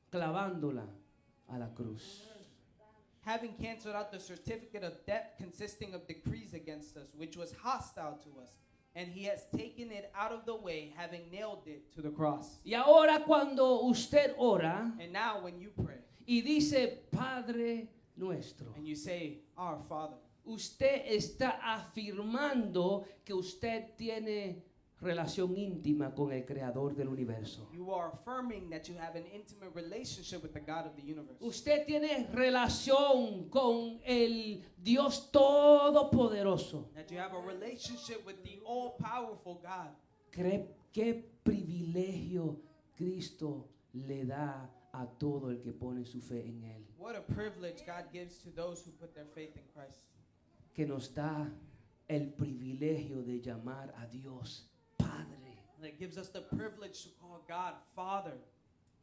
clavándola a la cruz. Having canceled out the certificate of debt consisting of decrees against us, which was hostile to us, and he has taken it out of the way, having nailed it to the cross. Y ahora cuando usted ora And now when you pray y dice, Padre nuestro, and you say, Our Father, usted está afirmando que usted tiene relación íntima con el creador del universo. you are affirming that you have an intimate relationship with the God of the universe. Usted tiene relación con el Dios Todopoderoso. That you have a relationship with the all-powerful God. ¿Qué privilegio Cristo le da a todo el que pone su fe en Él? What a privilege God gives to those who put their faith in Christ. Que nos da el privilegio de llamar a Dios Padre. That gives us the privilege to call God Father.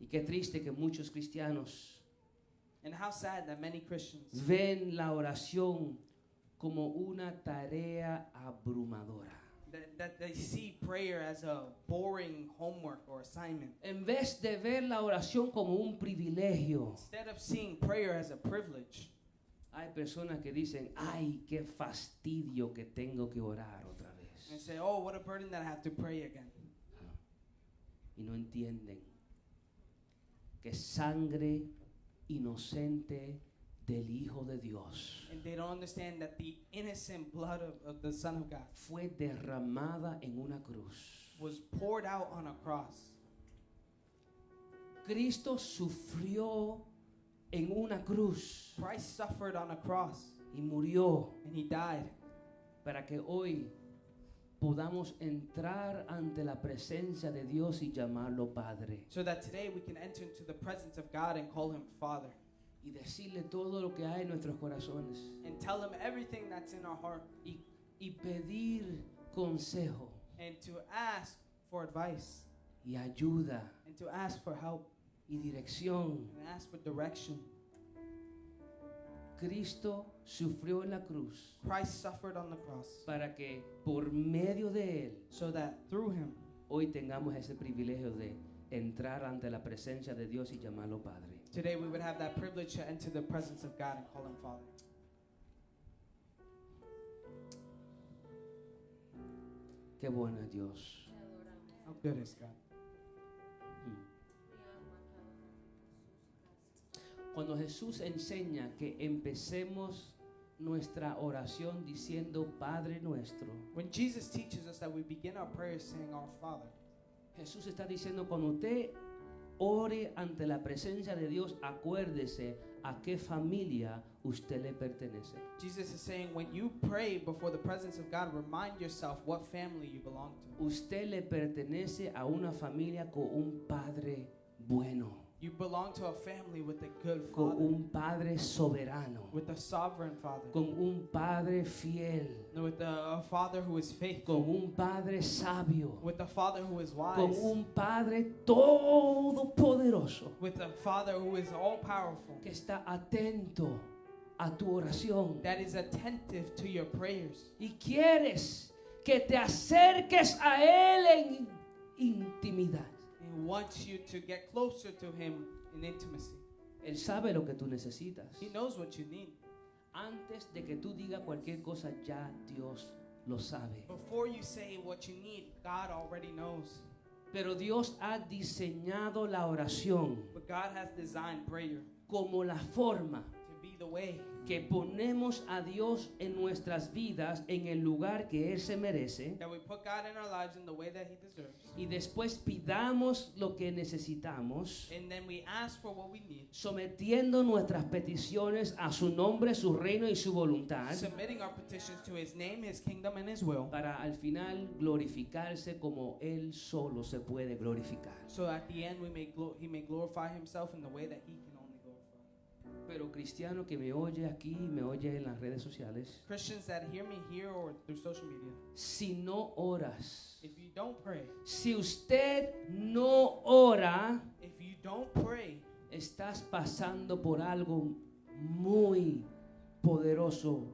Y qué triste que muchos cristianos And how sad that many Christians ven la oración como una tarea abrumadora. that they see prayer as a boring homework or assignment. En vez de ver la oración como un privilegio, Instead of seeing prayer as a privilege, hay personas que dicen, ay, qué fastidio que tengo que orar otra and vez. say, oh, what a burden that I have to pray again. Y no entienden que sangre inocente del Hijo de Dios And they don't understand that the innocent blood of the Son of God fue derramada en una cruz. was poured out on a cross. Cristo sufrió en una cruz Christ suffered on a cross y murió and he died para que hoy podamos entrar ante la presencia de Dios y llamarlo Padre so that today we can enter into the presence of God and call him Father y decirle todo lo que hay en nuestros corazones and tell him everything that's in our heart y y pedir consejo and to ask for advice y ayuda and to ask for help y dirección. and ask for direction. Cristo sufrió en la cruz Christ suffered on the cross para que por medio de él so that through him hoy tengamos ese privilegio de entrar ante la presencia de Dios y llamarlo Padre. today we would have that privilege to enter the presence of God and call him Father. Qué bueno es Dios. How good is God? Cuando Jesús enseña que empecemos nuestra oración diciendo Padre nuestro, When Jesus teaches us that we begin our prayers saying our Father, Jesús está diciendo cuando usted ore ante la presencia de Dios, acuérdese a qué familia usted le pertenece. Jesus is saying when you pray before the presence of God, remind yourself what family you belong to. Usted le pertenece a una familia con un Padre bueno, You belong to a family with a good con Father, un Padre soberano, with a sovereign Father, con un Padre fiel, with a Father who is faithful, con un Padre sabio, with a Father who is con wise, un Padre todopoderoso with a Father who is all-powerful, que está atento a tu oración. that is attentive to your prayers. Y quieres que te acerques a Él en intimidad. He wants you to get closer to Him in intimacy. Él sabe lo que tú necesitas. He knows what you need. Antes de que tú digas cualquier cosa, ya Dios lo sabe. Before you say what you need, God already knows. Pero Dios ha diseñado la oración But God has designed prayer como la forma to be the way que ponemos a Dios en nuestras vidas en el lugar que Él se merece that we put God in our lives in the way that He deserves. y después pidamos lo que necesitamos, And then we ask for what we need, sometiendo nuestras peticiones a su nombre, su reino y su voluntad, submitting our petitions to His name, His kingdom, and His will, para al final glorificarse como Él solo se puede glorificar. so at the end He may glorify Himself in the way that He can only glorify. Pero cristiano que me oye aquí, me oye en las redes sociales, Christians that hear me here or through social media, si no oras, if you don't pray, si usted no ora, if you don't pray, estás pasando por algo muy poderoso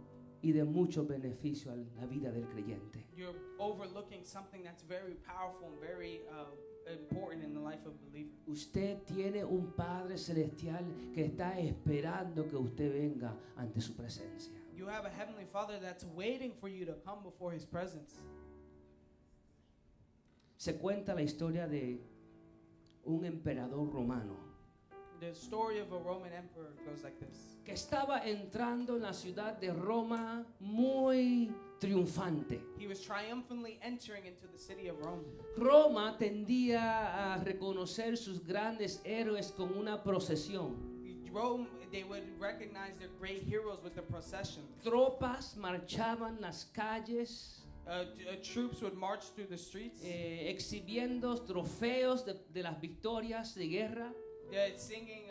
y de mucho beneficio a la vida del creyente. you're overlooking something that's very powerful and very important in the life of a believer. Usted tiene un Padre Celestial que está esperando que usted venga ante su presencia. You have a heavenly Father that's waiting for you to come before His presence. Se cuenta la historia de un emperador romano The story of a Roman emperor goes like this. que estaba entrando en la ciudad de Roma muy triunfante. He was triumphantly entering into the city of Rome. Roma tendía a reconocer sus grandes héroes con una procesión. Rome, they would recognize their great heroes with the procession. Tropas marchaban las calles Troops would march through the streets, exhibiendo trofeos de las victorias de guerra, singing,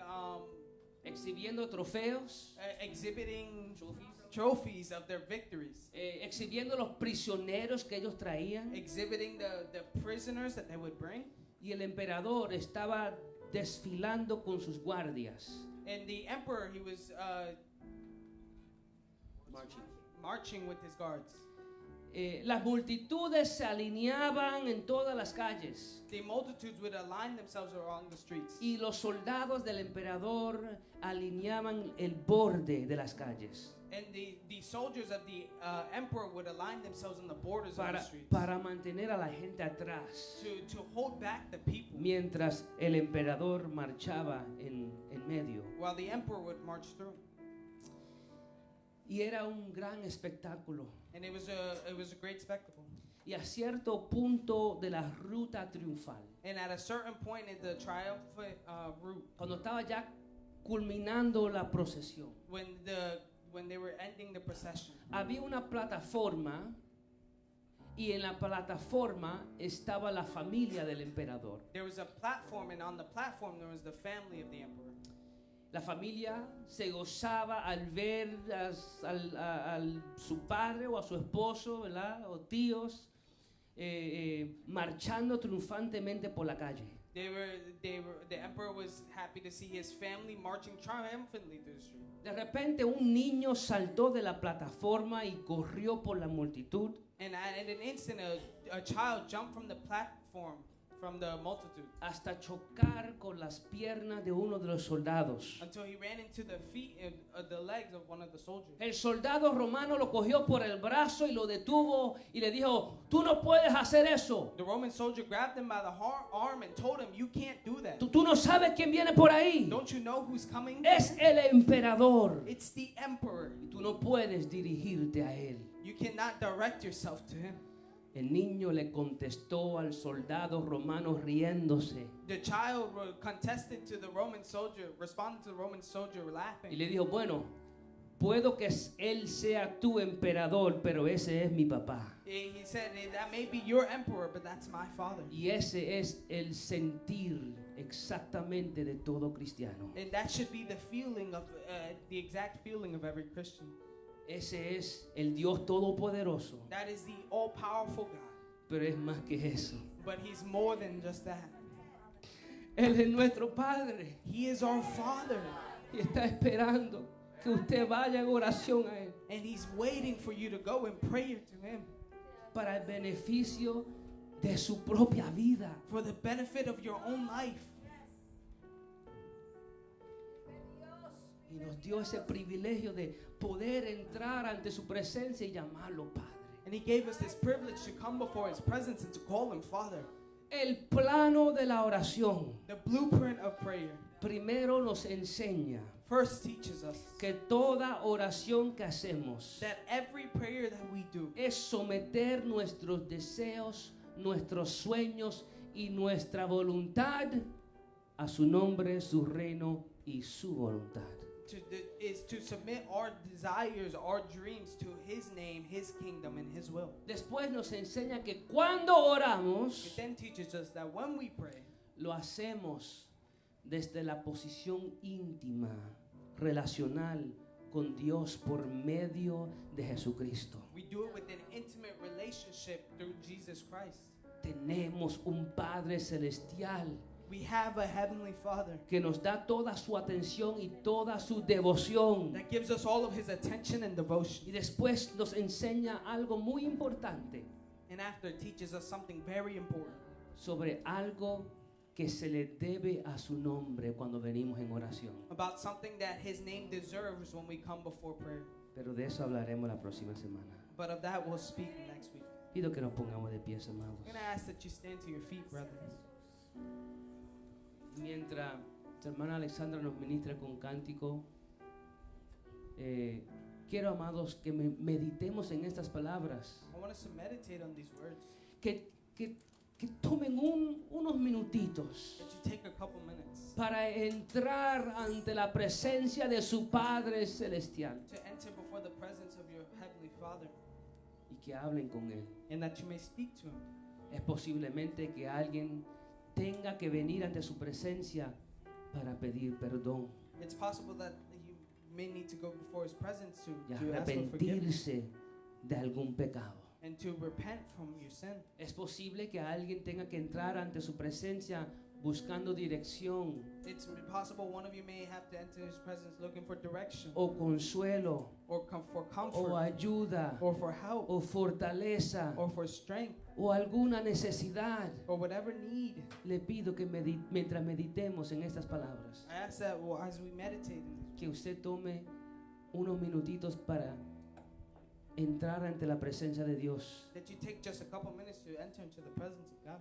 exhibiendo trofeos, exhibiting trophies of their victories, exhibiendo los prisioneros que ellos traían. exhibiting the prisoners that they would bring. Y el emperador estaba desfilando con sus guardias. And the emperor, he was marching with his guards. Las multitudes se alineaban en todas las calles The multitudes would align themselves along the streets. y los soldados del emperador alineaban el borde de las calles And the soldiers of the emperor would align themselves on the borders of the streets para mantener a la gente atrás to hold back the people mientras el emperador marchaba en medio. while the emperor would march through. Y era un gran espectáculo. And it was a great spectacle. Y a cierto punto de la ruta triunfal, And at a certain point in the triumphant route, cuando estaba ya culminando la procesión, when they were ending the procession, había una plataforma y en la plataforma estaba la familia del emperador. there was a platform, and on the platform there was the family of the emperor. La familia se gozaba al ver a su padre o a su esposo, ¿verdad? O tíos marchando triunfantemente por la calle. The emperor was happy to see his family marching triumphantly through the street. De repente un niño saltó de la plataforma y corrió por la multitud. And in an instant, a child jumped from the platform, from the multitude, Hasta chocar con las piernas de uno de los soldados. until he ran into the feet, the legs of one of the soldiers. El soldado romano lo cogió por el brazo y lo detuvo y le dijo, tú no puedes hacer eso. The Roman soldier grabbed him by the arm and told him, "You can't do that. Tú no sabes quién viene por ahí. Don't you know who's coming? Es el emperador. It's the emperor. Y tú no puedes dirigirte a él. You cannot direct yourself to him." El niño le contestó al soldado romano riéndose The child contested to the Roman soldier, responded to the Roman soldier y laughing. le dijo, bueno, puedo que él sea tu emperador, pero ese es mi papá. He said, "That may be your emperor, but that's my father." Y ese es el sentir exactamente de todo cristiano. And that should be the feeling of, the exact feeling of every Christian. Ese es el Dios todopoderoso, That is the all-powerful God. pero es más que eso. But he's more than just that. Él es nuestro Padre He is our Father. y está esperando que usted vaya en oración a Él And he's waiting for you to go in prayer to him para el beneficio de su propia vida. for the benefit of your own life. Y nos dio ese privilegio de poder entrar ante su presencia y llamarlo Padre. And he gave us this privilege to come before his presence and to call him Father. El plano de la oración The blueprint of prayer primero nos enseña first teaches us que toda oración que hacemos that every prayer that we do es someter nuestros deseos, nuestros sueños y nuestra voluntad a su nombre, su reino y su voluntad. is to submit our desires, our dreams to his name, his kingdom, and his will. Después nos enseña que cuando It oramos, then teaches us that when we pray, lo hacemos desde la posición íntima, relacional con Dios por medio de Jesucristo. we do it with an intimate relationship through Jesus Christ. Tenemos un Padre celestial We have a heavenly Father que nos da toda su atención y toda su devoción. that gives us all of his attention and devotion. Y después nos enseña algo muy importante And after teaches us something very important sobre algo que se le debe a su nombre cuando venimos en oración. about something that his name deserves when we come before prayer. Pero de eso hablaremos la próxima semana. But of that we'll speak next week. Pido que nos pongamos de pies, amados. I'm going to ask that you stand to your feet, brothers. Mientras la hermana Alexandra nos ministra con cántico, quiero, amados, que meditemos en estas palabras. I want us to meditate on these words. Que tomen unos minutitos That you take a couple minutes para entrar ante la presencia de su Padre Celestial to enter before the presence of your heavenly Father, y que hablen con Él. and that you may speak to him. Es posiblemente que alguien tenga que venir ante su presencia para pedir perdón It's possible that you may need to go before his presence y to ask for forgiveness arrepentirse de algún pecado. and to repent from your sin. Es posible que alguien tenga que entrar ante su presencia buscando dirección It's possible one of you may have to enter his presence looking for direction o consuelo or for o comfort ayuda or for help o fortaleza or for strength o alguna necesidad. or whatever need. Le pido que mientras meditemos en estas palabras, I ask that as we meditate in this, que usted tome unos minutitos para entrar ante la presencia de Dios that you take just a couple minutes to enter into the presence of God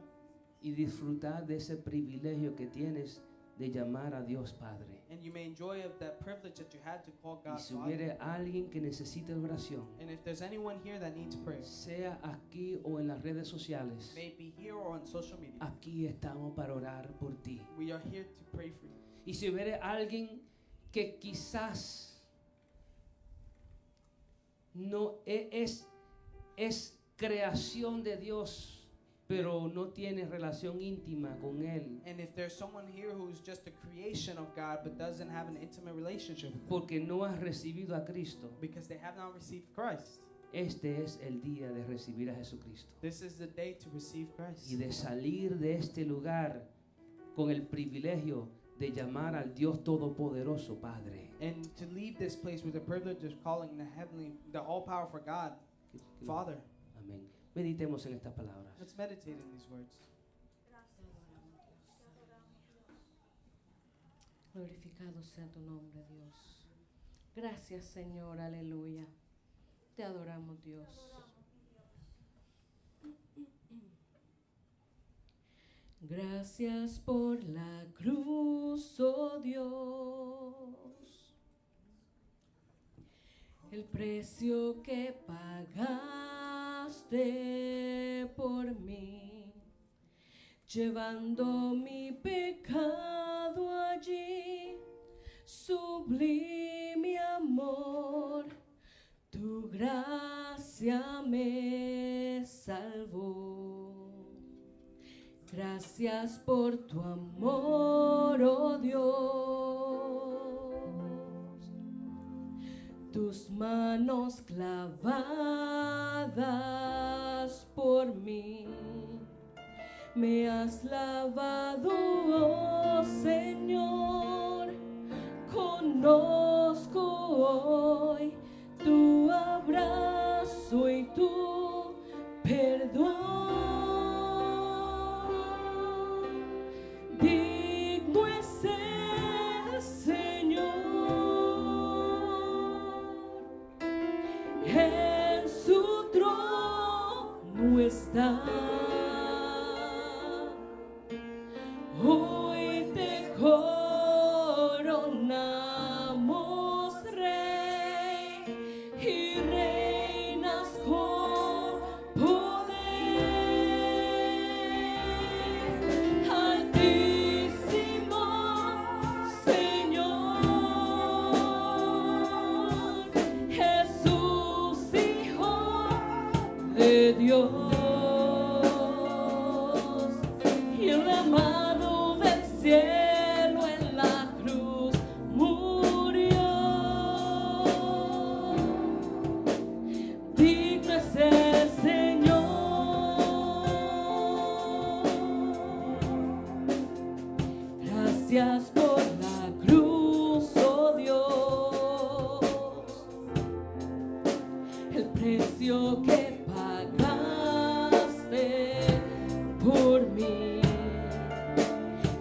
y disfrutar de ese privilegio que tienes de llamar a Dios Padre. and you may enjoy of that privilege that you had to call Y God si Father. hubiere alguien que necesite oración, And if there's anyone here that needs prayer, sea aquí o en las redes sociales, maybe here or on social media, aquí estamos para orar por ti. we are here to pray for you. Y si hubiere alguien que quizás no es creación de Dios, pero no tienes relación íntima con Él, And if there's someone here who's just a creation of God but doesn't have an intimate relationship with Him porque no has recibido a Cristo, because they have not received Christ, este es el día de recibir a Jesucristo this is the day to receive Christ. y de salir de este lugar con el privilegio de llamar al Dios Todopoderoso Padre. And to leave this place with the privilege of calling the all-powerful God, Father. Amén. Meditemos en estas palabras. Let's meditate in these words. Glorificado sea tu nombre, Dios. Gracias, Señor, aleluya. Te adoramos, Dios. Gracias por la cruz, oh Dios. El precio que pagaste por mí, llevando mi pecado allí, sublime amor, tu gracia me salvó. Gracias por tu amor, oh Dios. Tus manos clavadas por mí, me has lavado, oh Señor. Conozco hoy tu abrazo y tu perdón. Digno es el Señor, en su trono está. Hoy te coronamos, Rey, y reinas con poder. Altísimo Señor, Jesús, Hijo de Dios, y el amado del cielo en la cruz murió. Digno es el Señor. Gracias por la cruz, oh Dios, el precio que pagaste por mí,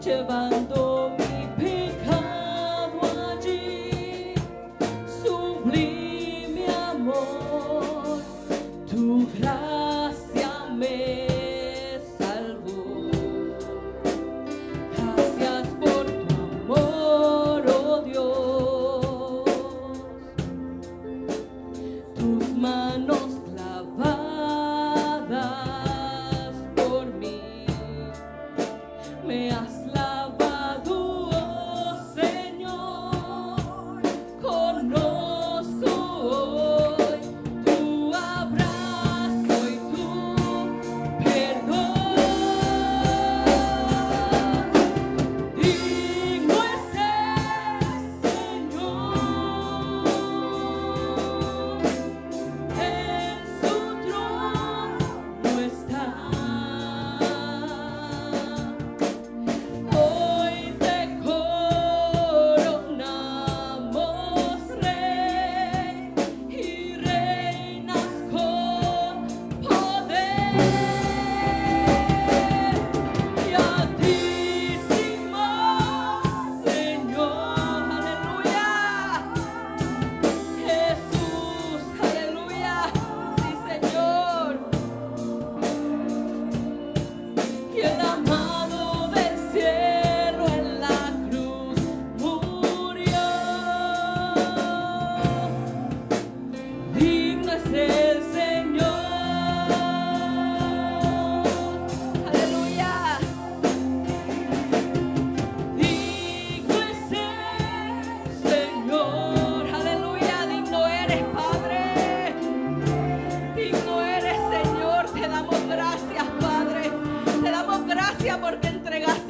llevando mi pecado allí, sublime amor, tu gracia me salvó. Gracias por tu amor, oh Dios. Tus manos clavadas por mí, me has lavado, oh Señor. Conozco hoy tu abrazo y tu perdón. Digno es el Señor, en su trono está.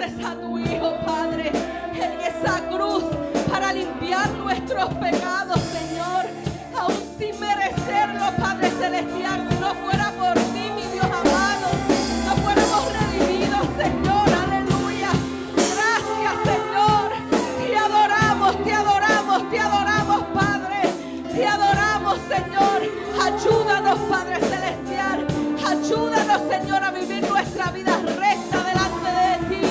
enviaste a tu Hijo, Padre, en esa cruz para limpiar nuestros pecados, Señor, aún sin merecerlo, Padre Celestial. Si no fuera por ti, mi Dios amado, no fuéramos redimidos, Señor. Aleluya. Gracias, Señor. Te adoramos, te adoramos, te adoramos, Padre. Te adoramos, Señor. Ayúdanos, Padre Celestial. Ayúdanos, Señor, a vivir nuestra vida recta delante de ti.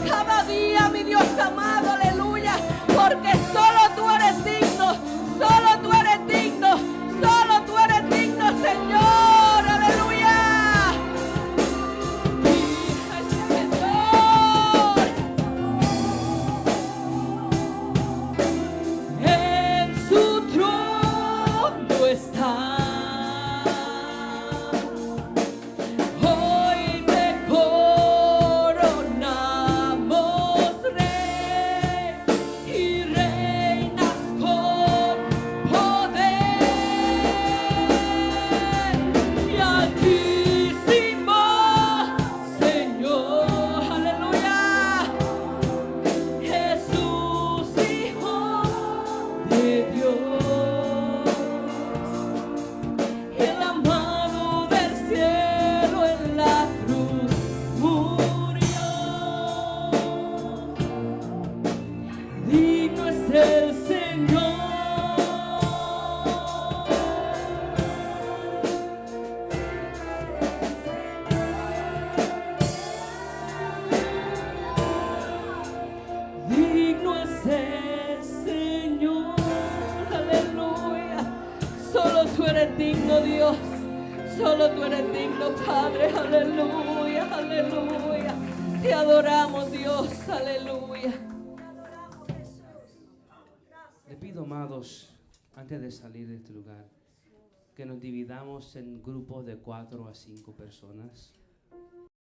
Cada día, mi Dios amado, aleluya. Porque solo tú eres digno, solo tú eres digno, solo tú eres digno, Señor. Aleluya. Señor. En su trono está. Hoy te coronamos, Rey, y reinas con poder. Y altísimo Señor, aleluya, Jesús, Hijo de Dios, en la mano del cielo, en la cruz murió. Digno es el Señor. Digno es el Señor. Aleluya. Solo tú eres digno, Dios. Solo tú eres digno, Padre. Aleluya, aleluya. Te adoramos, Dios. Aleluya. Te adoramos, Jesús. Gracias. Le pido, amados, antes de salir de este lugar, que nos dividamos en grupos de 4 a 5 personas.